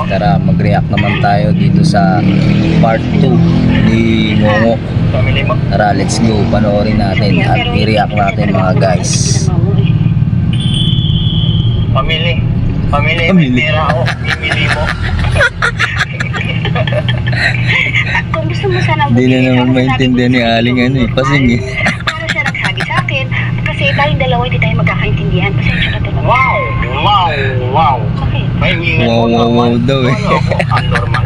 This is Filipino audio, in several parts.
tara mag-react naman tayo dito sa part 2 ni Ngongo. Tara, let's go, panoorin natin at i-react natin mga guys. Pamili, may pera ako, pimili mo. Kung gusto mo sana Hindi na naman maintindihan ni Aling ano eh, pasing eh. Para siya nagsabi sa akin, kasi tayong dalawa hindi tayo magkakaintindihan. Pasensya ka talaga. Wow. Okay. May hingan Wow, mo wow, wow daw eh. Abnormal.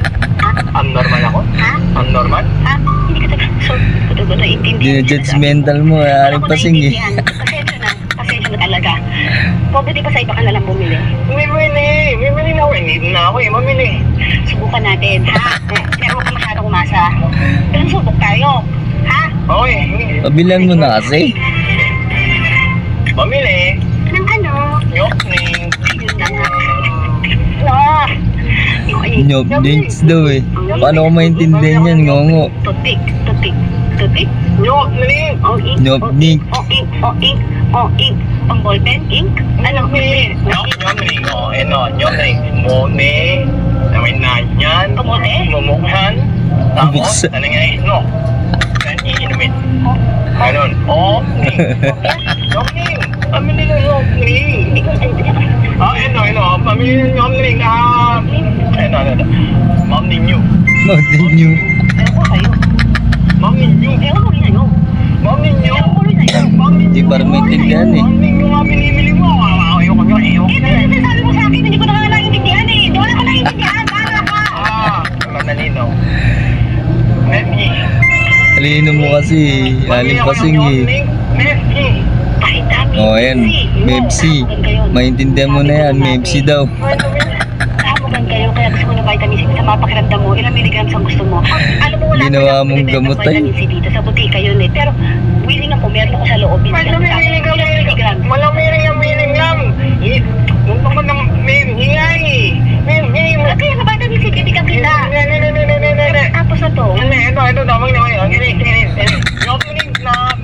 Abnormal ako? Ha? Abnormal? Ha? Hindi ka talaga. So, gusto intindihan. Dina-judgmental mo eh, Aling pasing eh. Pasensya na talaga. Pwede pa sa iba ka na lang bumili. Mimili na ako. Hindi na ako eh, mamili. Subukan natin, ha? Pero huwag ka masyadong umasa. Pero subok tayo. Ha? Okay. Pabilan mo na kasi. Mamili. Ng ano? Yokning. Yun na nga. No. Nyopnings daw eh. Paano ko maintindihan yan, Ngongo? Tutik. Yokning. Nyopnik. Ink. Pang ballpen, ink. Ano? Yokning. Yokning. Mone. Namin na yan. Kamote? Mumukhan. Tapos, Buksan. ano nga eh? No. Yan, iinumin. Ganon. Yokning. Pamili ng yokning. Hindi ko naintindihan. Pamili ng yokning. Mom ninyo. Mountain Dew. Ewan ko kayo. Mom ninyo. Ewan ko rin sa'yo. Mom ninyo. Ewan ko rin sa'yo. Hindi para maintindihan eh. Mom ninyo nga binibili mo. Ayoko nyo. Sabi mo sa akin, hindi ko na nga naiintindihan eh. Hindi wala ko naiintindihan. Para ka. Malinaw. Messi. Talino mo kasi, Aling pasing eh. Messi. Kahit dami. Oh, ayan, Mepsi. Maintindihan mo na yan, Mepsi daw. Kamugan kayo, kaya gusto ko na vitamin C sa mapakiramdam mo. Ilang milligrams ang gusto mo? Alam mo, wala Ginawa akong mong binibenta gamot, ng vitamin C dito sa butika yun eh. Pero willing ako, meron ako sa loob. Walang miling lang. Huwag naman ng hingay. Kaya sa vitamin C, hindi ka kita. Tapos na to. Ito, damang naman yun.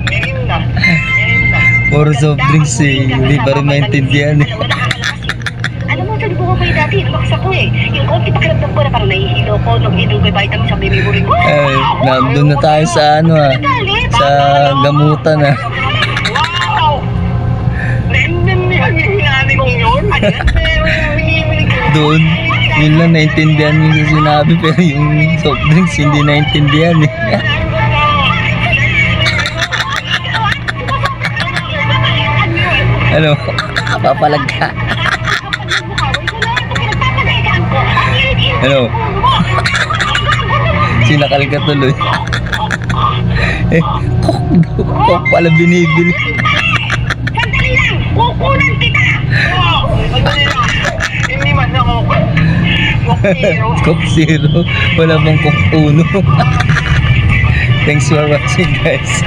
Merinda. Puro soft drinks eh, hindi pa rin maintindihan eh. Alam mo, sabi ko kayo dati, lumakas ako eh. Yung konti pakiramdam ko na parang nahihilo ko, nung idol ko yung vitamin sa memory ko. Nandun na tayo sa ano ah, sa gamutan ah. Wow! Hinani mong yun? Doon, yun lang naintindihan yung sinabi pero yung soft drinks hindi naintindihan eh. Ano, papalag ka. Ano, sinakal ka tuloy. Eh, kok pala binibili. Sandali lang! Kukunan kita! Hindi man ako. Coke Zero, wala bang Coke Uno. Thanks for watching guys.